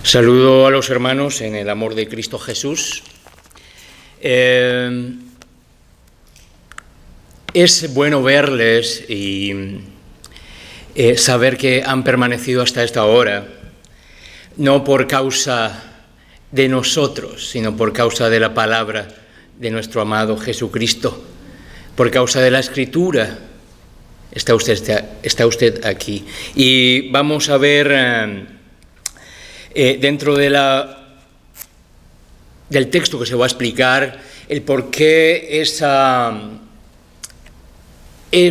Saludo a los hermanos en el amor de Cristo Jesús. Es bueno verles y saber que han permanecido hasta esta hora, no por causa de nosotros, sino por causa de la palabra de nuestro amado Jesucristo, por causa de la Escritura. Está usted aquí. Y vamos a ver dentro de del texto que se va a explicar el por qué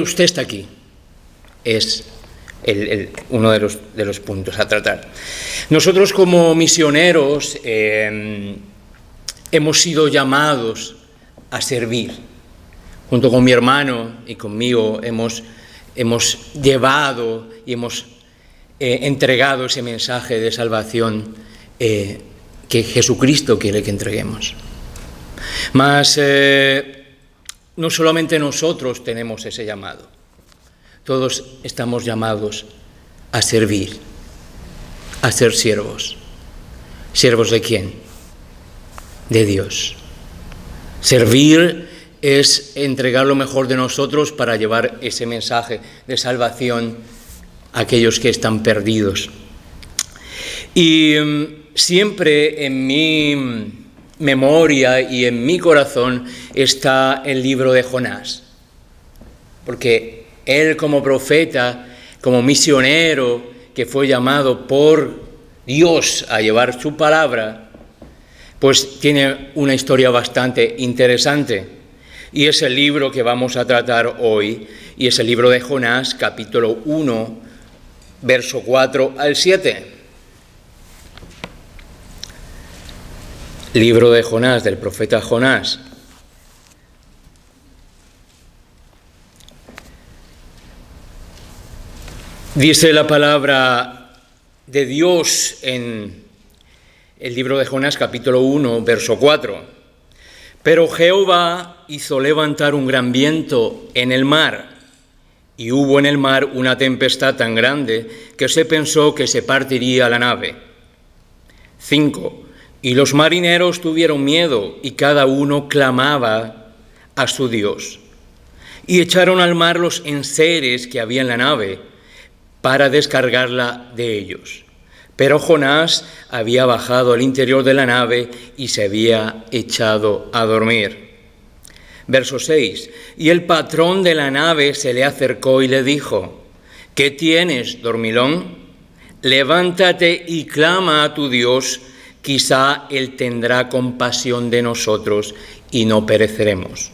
usted está aquí. Es uno de los puntos a tratar. Nosotros como misioneros hemos sido llamados a servir. Junto con mi hermano y conmigo hemos llevado y hemos entregado ese mensaje de salvación que Jesucristo quiere que entreguemos. Mas no solamente nosotros tenemos ese llamado, todos estamos llamados a servir, a ser siervos. ¿Siervos de quién? De Dios. Servir es entregar lo mejor de nosotros para llevar ese mensaje de salvación a aquellos que están perdidos. Y siempre en mi memoria y en mi corazón está el libro de Jonás, porque él como profeta, como misionero que fue llamado por Dios a llevar su palabra, pues tiene una historia bastante interesante. Y es el libro que vamos a tratar hoy, y es el libro de Jonás, capítulo 1, verso 4 al 7. Libro de Jonás, del profeta Jonás. Dice la palabra de Dios en el libro de Jonás, capítulo 1, verso 4. Pero Jehová hizo levantar un gran viento en el mar, y hubo en el mar una tempestad tan grande que se pensó que se partiría la nave. 5. Y los marineros tuvieron miedo, y cada uno clamaba a su Dios. Y echaron al mar los enseres que había en la nave, para descargarla de ellos. Pero Jonás había bajado al interior de la nave y se había echado a dormir. Verso 6. Y el patrón de la nave se le acercó y le dijo: ¿Qué tienes, dormilón? Levántate y clama a tu Dios, quizá Él tendrá compasión de nosotros y no pereceremos.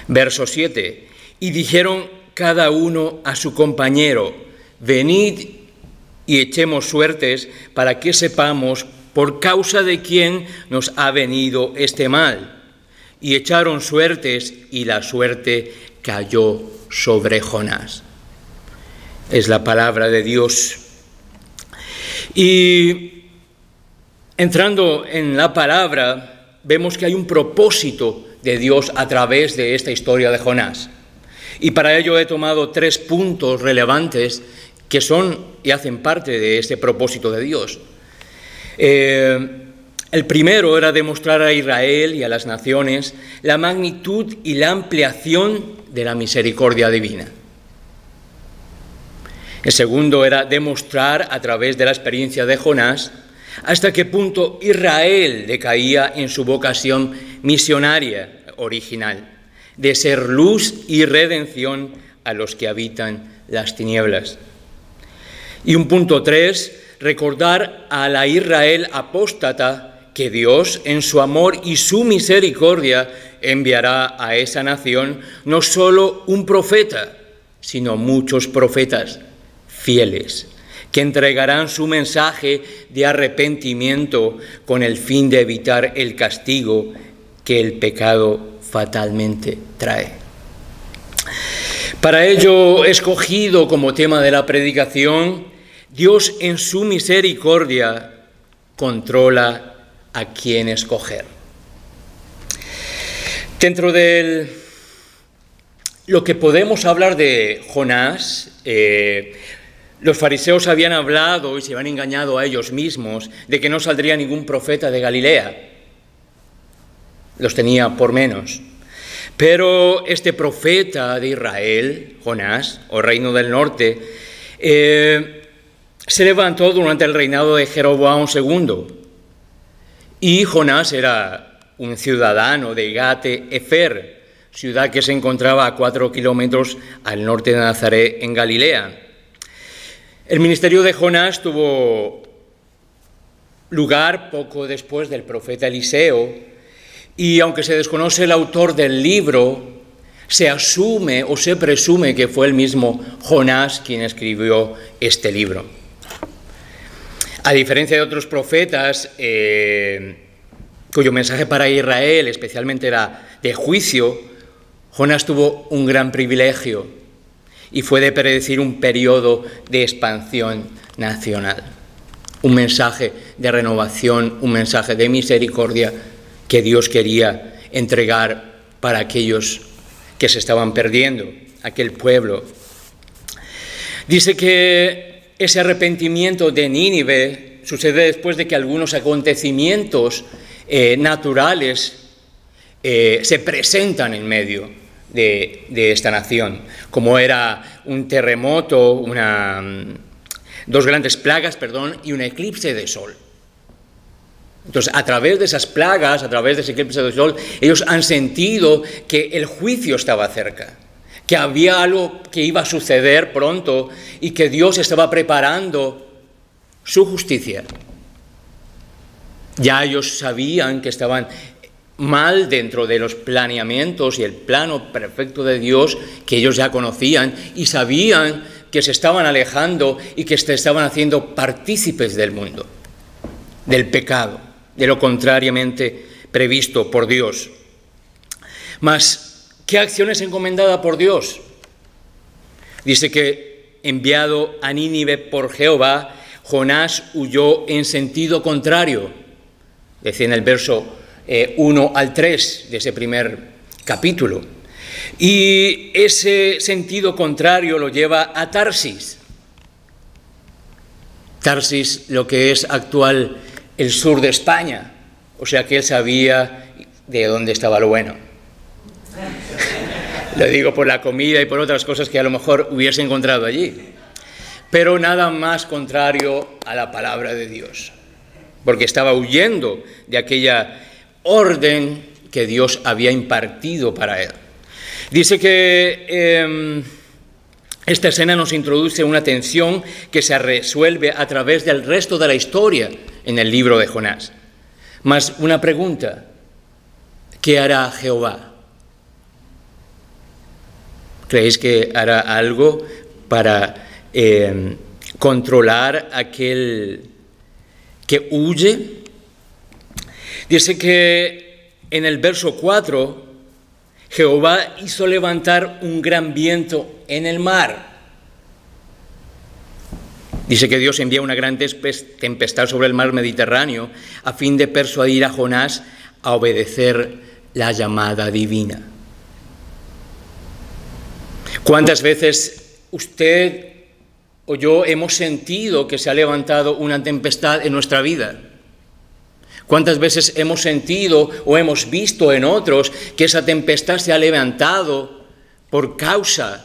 Verso 7. Y dijeron cada uno a su compañero: venid y echemos suertes para que sepamos por causa de quién nos ha venido este mal. Y echaron suertes, y la suerte cayó sobre Jonás. Es la palabra de Dios. Y entrando en la palabra, vemos que hay un propósito de Dios a través de esta historia de Jonás. Y para ello he tomado 3 puntos relevantes que son y hacen parte de este propósito de Dios. El primero era demostrar a Israel y a las naciones la magnitud y la ampliación de la misericordia divina. El segundo era demostrar a través de la experiencia de Jonás hasta qué punto Israel decaía en su vocación misionaria original, de ser luz y redención a los que habitan las tinieblas. Y un punto 3, recordar a la Israel apóstata que Dios, en su amor y su misericordia, enviará a esa nación no solo un profeta, sino muchos profetas fieles, que entregarán su mensaje de arrepentimiento con el fin de evitar el castigo que el pecado fatalmente trae. Para ello he escogido como tema de la predicación: Dios en su misericordia controla a quién escoger. Dentro de lo que podemos hablar de Jonás, Los fariseos habían hablado y se habían engañado a ellos mismos de que no saldría ningún profeta de Galilea. Los tenía por menos. Pero este profeta de Israel, Jonás, o Reino del Norte, se levantó durante el reinado de Jeroboam II. Y Jonás era un ciudadano de Gate-Efer, ciudad que se encontraba a 4 kilómetros al norte de Nazaret, en Galilea. El ministerio de Jonás tuvo lugar poco después del profeta Eliseo, y aunque se desconoce el autor del libro, se asume o se presume que fue el mismo Jonás quien escribió este libro. A diferencia de otros profetas, cuyo mensaje para Israel especialmente era de juicio, Jonás tuvo un gran privilegio y fue de predecir un periodo de expansión nacional. Un mensaje de renovación, un mensaje de misericordia que Dios quería entregar para aquellos que se estaban perdiendo, aquel pueblo. Dice que ese arrepentimiento de Nínive sucede después de que algunos acontecimientos naturales se presentan en medio de esta nación, como era un terremoto, dos grandes plagas, y un eclipse de sol. Entonces, a través de esas plagas, a través de ese eclipse de sol, ellos han sentido que el juicio estaba cerca, que había algo que iba a suceder pronto y que Dios estaba preparando su justicia. Ya ellos sabían que estaban mal dentro de los planeamientos y el plano perfecto de Dios que ellos ya conocían, y sabían que se estaban alejando y que se estaban haciendo partícipes del mundo, del pecado, de lo contrariamente previsto por Dios. Mas, ¿qué acción es encomendada por Dios? Dice que, enviado a Nínive por Jehová, Jonás huyó en sentido contrario. Decía en el verso 1 al 3 de ese primer capítulo. Y ese sentido contrario lo lleva a Tarsis. Tarsis, lo que es actual el sur de España. O sea que él sabía de dónde estaba lo bueno. Lo digo por la comida y por otras cosas que a lo mejor hubiese encontrado allí. Pero nada más contrario a la palabra de Dios. Porque estaba huyendo de aquella orden que Dios había impartido para él. Dice que esta escena nos introduce una tensión que se resuelve a través del resto de la historia en el libro de Jonás. Mas una pregunta: ¿qué hará Jehová? ¿Creéis que hará algo para controlar aquel que huye? Dice que en el verso 4, Jehová hizo levantar un gran viento en el mar. Dice que Dios envía una gran tempestad sobre el mar Mediterráneo a fin de persuadir a Jonás a obedecer la llamada divina. ¿Cuántas veces usted o yo hemos sentido que se ha levantado una tempestad en nuestra vida? ¿Cuántas veces hemos sentido o hemos visto en otros que esa tempestad se ha levantado por causa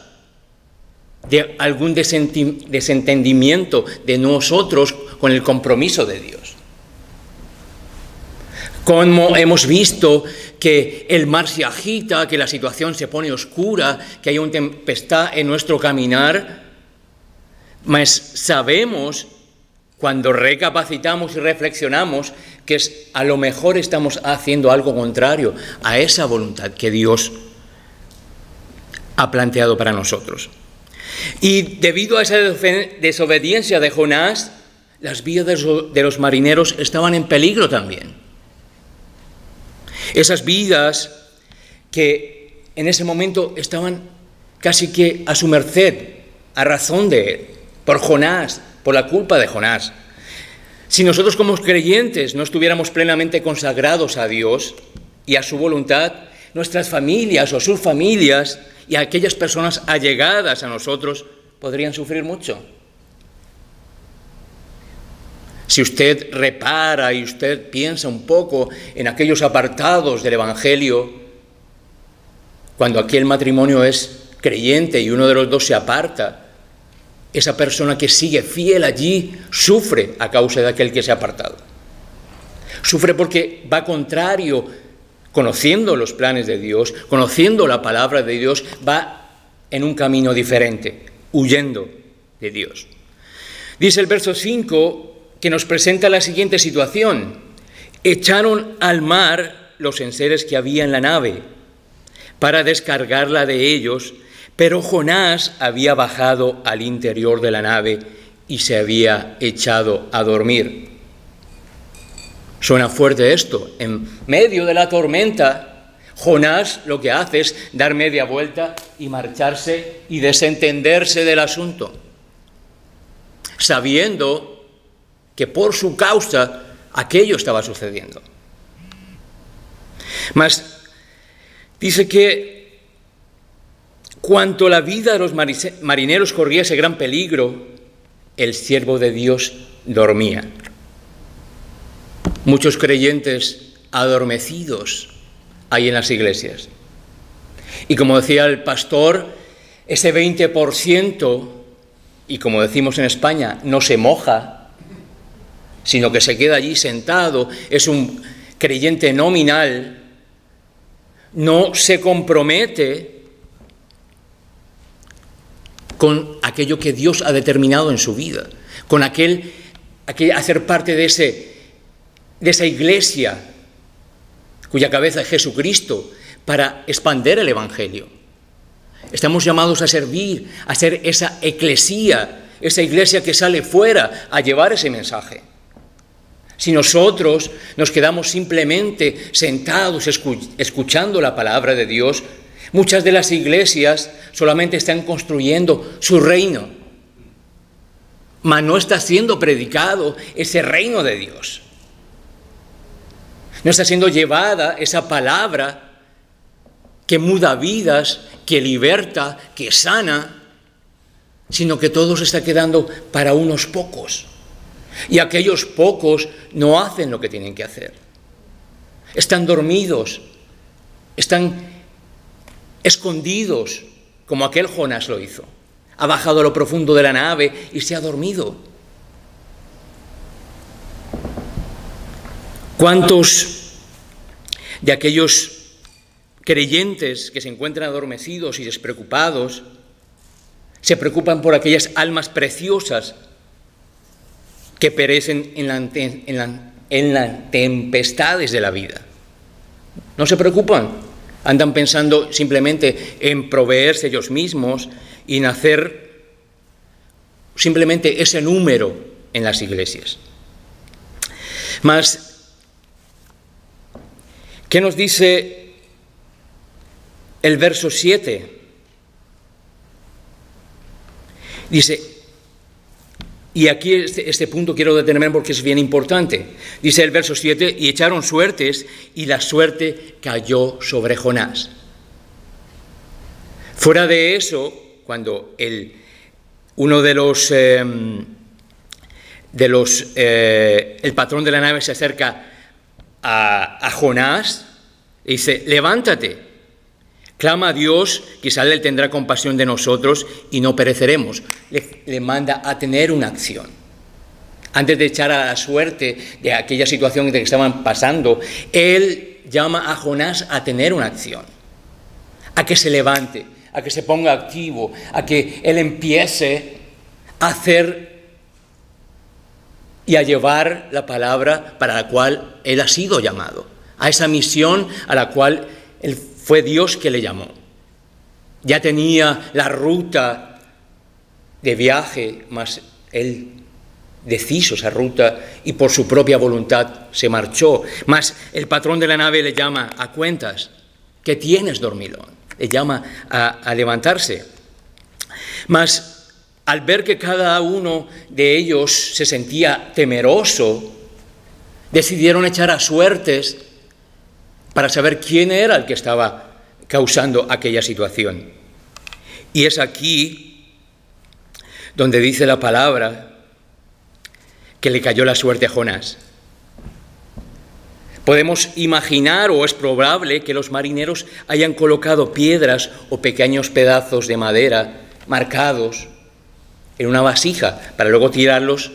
de algún desentendimiento de nosotros con el compromiso de Dios? Como hemos visto que el mar se agita, que la situación se pone oscura, que hay una tempestad en nuestro caminar, mas sabemos, cuando recapacitamos y reflexionamos, que a lo mejor estamos haciendo algo contrario a esa voluntad que Dios ha planteado para nosotros. Y debido a esa desobediencia de Jonás, las vidas de los marineros estaban en peligro también. Esas vidas que en ese momento estaban casi que a su merced, a razón de él, por Jonás, por la culpa de Jonás. Si nosotros como creyentes no estuviéramos plenamente consagrados a Dios y a su voluntad, nuestras familias o sus familias y aquellas personas allegadas a nosotros podrían sufrir mucho. Si usted repara y usted piensa un poco en aquellos apartados del Evangelio, cuando aquí el matrimonio es creyente y uno de los dos se aparta, esa persona que sigue fiel allí sufre a causa de aquel que se ha apartado. Sufre porque va contrario, conociendo los planes de Dios, conociendo la palabra de Dios, va en un camino diferente, huyendo de Dios. Dice el verso 5 que nos presenta la siguiente situación. Echaron al mar los enseres que había en la nave para descargarla de ellos, pero Jonás había bajado al interior de la nave y se había echado a dormir. Suena fuerte esto. En medio de la tormenta, Jonás lo que hace es dar media vuelta y marcharse y desentenderse del asunto, sabiendo que por su causa aquello estaba sucediendo. Mas dice que cuanto la vida de los marineros corría ese gran peligro, el siervo de Dios dormía. Muchos creyentes adormecidos hay en las iglesias. Y como decía el pastor, ese 20%, y como decimos en España, no se moja, sino que se queda allí sentado, es un creyente nominal, no se compromete con aquello que Dios ha determinado en su vida, con aquel hacer parte de esa iglesia cuya cabeza es Jesucristo, para expandir el Evangelio. Estamos llamados a servir, a ser esa eclesía, esa iglesia que sale fuera a llevar ese mensaje. Si nosotros nos quedamos simplemente sentados escuchando la palabra de Dios, muchas de las iglesias solamente están construyendo su reino, mas no está siendo predicado ese reino de Dios. No está siendo llevada esa palabra que muda vidas, que liberta, que sana, sino que todo se está quedando para unos pocos. Y aquellos pocos no hacen lo que tienen que hacer. Están dormidos, están escondidos, como aquel Jonás lo hizo. Ha bajado a lo profundo de la nave y se ha dormido. ¿Cuántos de aquellos creyentes que se encuentran adormecidos y despreocupados se preocupan por aquellas almas preciosas que perecen en las tempestades de la vida? No se preocupan, andan pensando simplemente en proveerse ellos mismos y en hacer simplemente ese número en las iglesias. Mas, ¿qué nos dice el verso 7? Dice, y aquí este punto quiero detenerme porque es bien importante. Dice el verso 7, y echaron suertes, y la suerte cayó sobre Jonás. Fuera de eso, cuando uno de los el patrón de la nave se acerca a Jonás, y dice, levántate, clama a Dios, quizá Él tendrá compasión de nosotros y no pereceremos. Le manda a tener una acción. Antes de echar a la suerte de aquella situación de que estaban pasando, Él llama a Jonás a tener una acción, a que se levante, a que se ponga activo, a que él empiece a hacer y a llevar la palabra para la cual él ha sido llamado, a esa misión a la cual fue Dios que le llamó. Ya tenía la ruta de viaje, mas él deshizo esa ruta y por su propia voluntad se marchó. Mas el patrón de la nave le llama a cuentas. ¿Qué tienes, dormilón? Le llama a levantarse. Mas al ver que cada uno de ellos se sentía temeroso, decidieron echar a suertes para saber quién era el que estaba causando aquella situación. Y es aquí donde dice la palabra que le cayó la suerte a Jonás. Podemos imaginar, o es probable, que los marineros hayan colocado piedras o pequeños pedazos de madera marcados en una vasija para luego tirarlos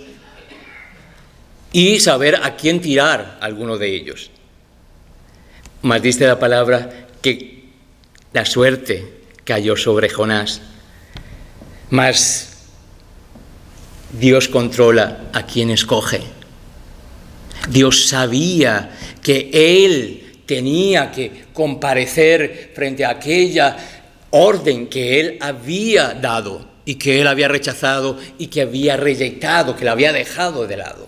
y saber a quién tirar alguno de ellos. Mas dice la palabra que la suerte cayó sobre Jonás. Mas Dios controla a quien escoge. Dios sabía que él tenía que comparecer frente a aquella orden que él había dado y que él había rechazado y que había rejeitado, que la había dejado de lado.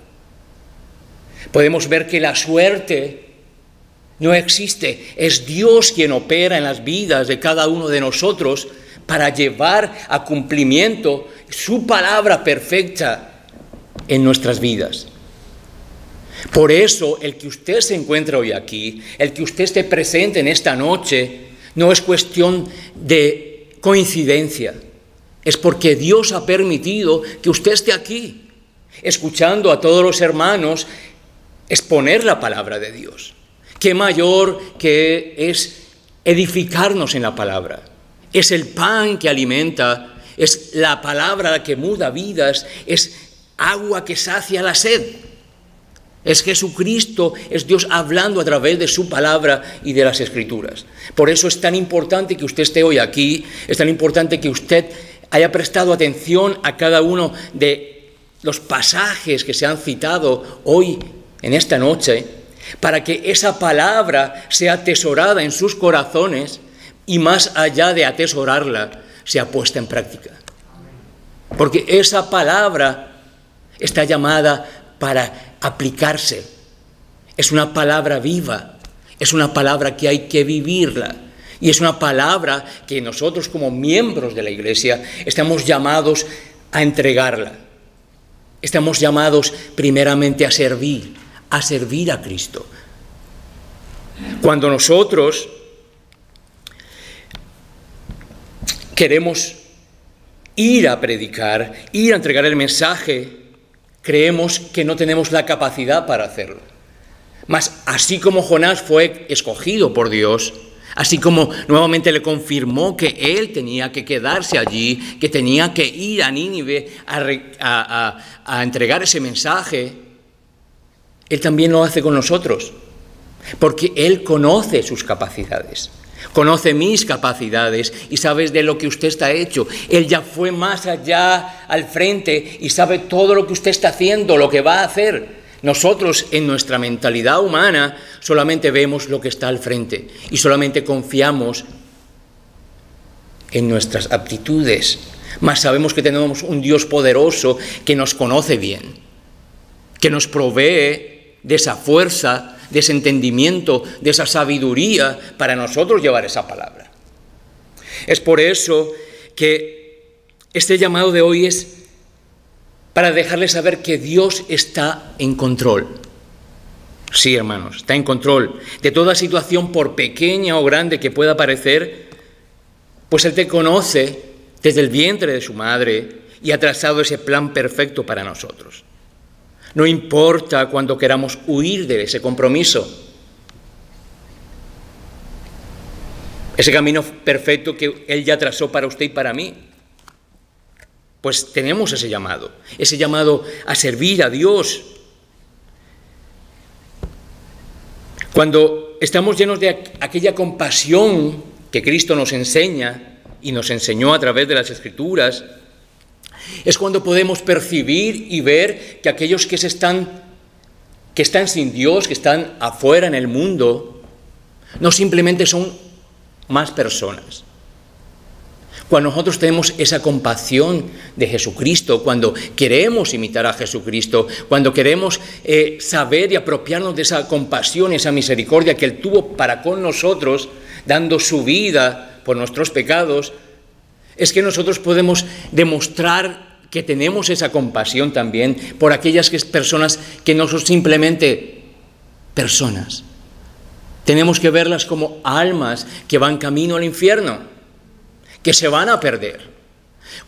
Podemos ver que la suerte no existe. Es Dios quien opera en las vidas de cada uno de nosotros para llevar a cumplimiento su palabra perfecta en nuestras vidas. Por eso, el que usted se encuentre hoy aquí, el que usted esté presente en esta noche, no es cuestión de coincidencia. Es porque Dios ha permitido que usted esté aquí, escuchando a todos los hermanos exponer la palabra de Dios. Qué mayor que es edificarnos en la palabra. Es el pan que alimenta, es la palabra que muda vidas, es agua que sacia la sed. Es Jesucristo, es Dios hablando a través de su palabra y de las Escrituras. Por eso es tan importante que usted esté hoy aquí, es tan importante que usted haya prestado atención a cada uno de los pasajes que se han citado hoy, en esta noche, para que esa palabra sea atesorada en sus corazones y más allá de atesorarla, sea puesta en práctica. Porque esa palabra está llamada para aplicarse. Es una palabra viva, es una palabra que hay que vivirla. Y es una palabra que nosotros como miembros de la Iglesia estamos llamados a entregarla. Estamos llamados primeramente a servir a Cristo. Cuando nosotros queremos ir a predicar, ir a entregar el mensaje, creemos que no tenemos la capacidad para hacerlo. Mas así como Jonás fue escogido por Dios, así como nuevamente le confirmó que él tenía que quedarse allí, que tenía que ir a Nínive a entregar ese mensaje, él también lo hace con nosotros, porque él conoce sus capacidades, conoce mis capacidades y sabe de lo que usted está hecho. Él ya fue más allá al frente y sabe todo lo que usted está haciendo, lo que va a hacer. Nosotros en nuestra mentalidad humana solamente vemos lo que está al frente y solamente confiamos en nuestras aptitudes, mas sabemos que tenemos un Dios poderoso que nos conoce bien, que nos provee de esa fuerza, de ese entendimiento, de esa sabiduría para nosotros llevar esa palabra. Es por eso que este llamado de hoy es para dejarles saber que Dios está en control. Sí, hermanos, está en control de toda situación, por pequeña o grande que pueda parecer, pues Él te conoce desde el vientre de su madre y ha trazado ese plan perfecto para nosotros. No importa cuando queramos huir de ese compromiso, ese camino perfecto que Él ya trazó para usted y para mí. Pues tenemos ese llamado a servir a Dios. Cuando estamos llenos de aquella compasión que Cristo nos enseña y nos enseñó a través de las Escrituras, es cuando podemos percibir y ver que aquellos que están sin Dios, que están afuera en el mundo, no simplemente son más personas. Cuando nosotros tenemos esa compasión de Jesucristo, cuando queremos imitar a Jesucristo, cuando queremos saber y apropiarnos de esa compasión, esa misericordia que Él tuvo para con nosotros, dando su vida por nuestros pecados, es que nosotros podemos demostrar que tenemos esa compasión también por aquellas personas que no son simplemente personas. Tenemos que verlas como almas que van camino al infierno, que se van a perder.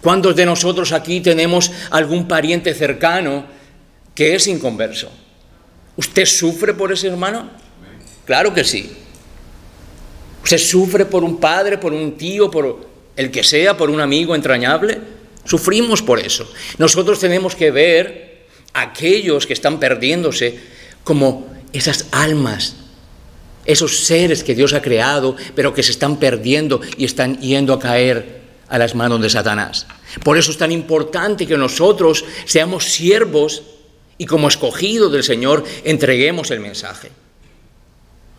¿Cuántos de nosotros aquí tenemos algún pariente cercano que es inconverso. ¿Usted sufre por ese hermano? Claro que sí. ¿Usted sufre por un padre, por un tío, por el que sea, por un amigo entrañable? Sufrimos por eso. Nosotros tenemos que ver a aquellos que están perdiéndose como esas almas, esos seres que Dios ha creado, pero que se están perdiendo y están yendo a caer a las manos de Satanás. Por eso es tan importante que nosotros seamos siervos y como escogidos del Señor entreguemos el mensaje.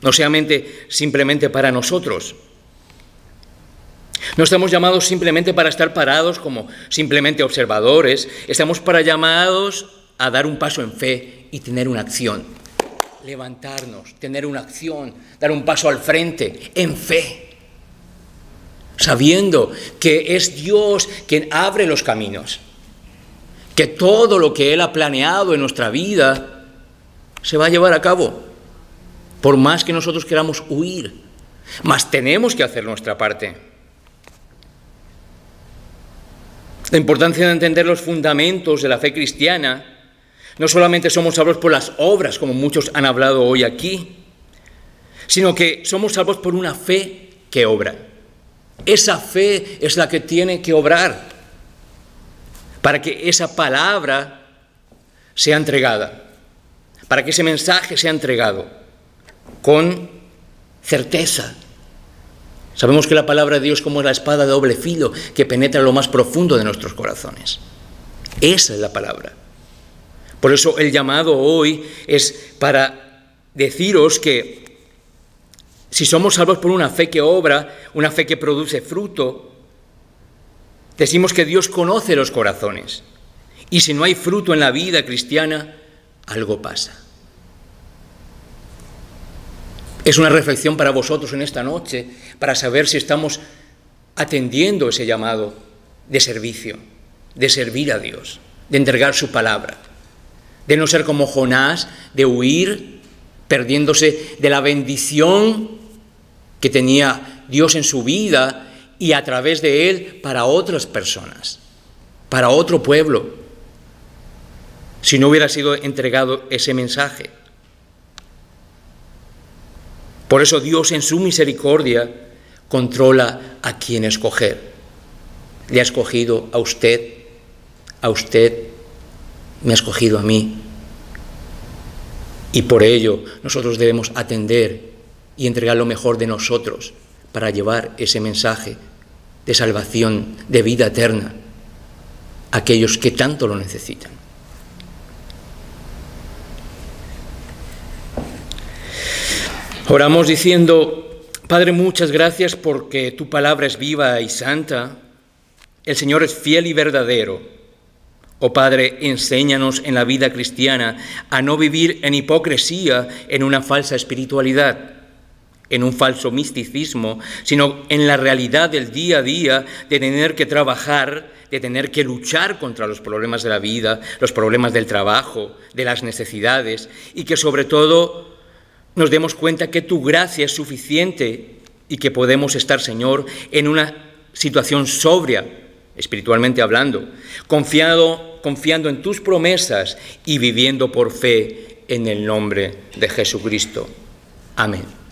No simplemente para nosotros. No estamos llamados simplemente para estar parados como simplemente observadores. Estamos llamados a dar un paso en fe y tener una acción. Levantarnos, tener una acción, dar un paso al frente en fe. Sabiendo que es Dios quien abre los caminos. Que todo lo que Él ha planeado en nuestra vida se va a llevar a cabo. Por más que nosotros queramos huir, mas tenemos que hacer nuestra parte. La importancia de entender los fundamentos de la fe cristiana, no solamente somos salvos por las obras, como muchos han hablado hoy aquí, sino que somos salvos por una fe que obra. Esa fe es la que tiene que obrar para que esa palabra sea entregada, para que ese mensaje sea entregado con certeza. Sabemos que la palabra de Dios es como la espada de doble filo que penetra lo más profundo de nuestros corazones. Esa es la palabra. Por eso el llamado hoy es para deciros que si somos salvos por una fe que obra, una fe que produce fruto, decimos que Dios conoce los corazones. Y si no hay fruto en la vida cristiana, algo pasa. Es una reflexión para vosotros en esta noche, para saber si estamos atendiendo ese llamado de servicio, de servir a Dios, de entregar su palabra, de no ser como Jonás, de huir, perdiéndose de la bendición que tenía Dios en su vida y a través de él para otras personas, para otro pueblo, si no hubiera sido entregado ese mensaje. Por eso Dios en su misericordia controla a quién escoger. Le ha escogido a usted me ha escogido a mí. Y por ello nosotros debemos atender y entregar lo mejor de nosotros para llevar ese mensaje de salvación, de vida eterna, a aquellos que tanto lo necesitan. Oramos diciendo: Padre, muchas gracias porque tu palabra es viva y santa. El Señor es fiel y verdadero. Oh Padre, enséñanos en la vida cristiana a no vivir en hipocresía, en una falsa espiritualidad, en un falso misticismo, sino en la realidad del día a día de tener que trabajar, de tener que luchar contra los problemas de la vida, los problemas del trabajo, de las necesidades, y que sobre todo nos demos cuenta que tu gracia es suficiente y que podemos estar, Señor, en una situación sobria, espiritualmente hablando, confiando en tus promesas y viviendo por fe en el nombre de Jesucristo. Amén.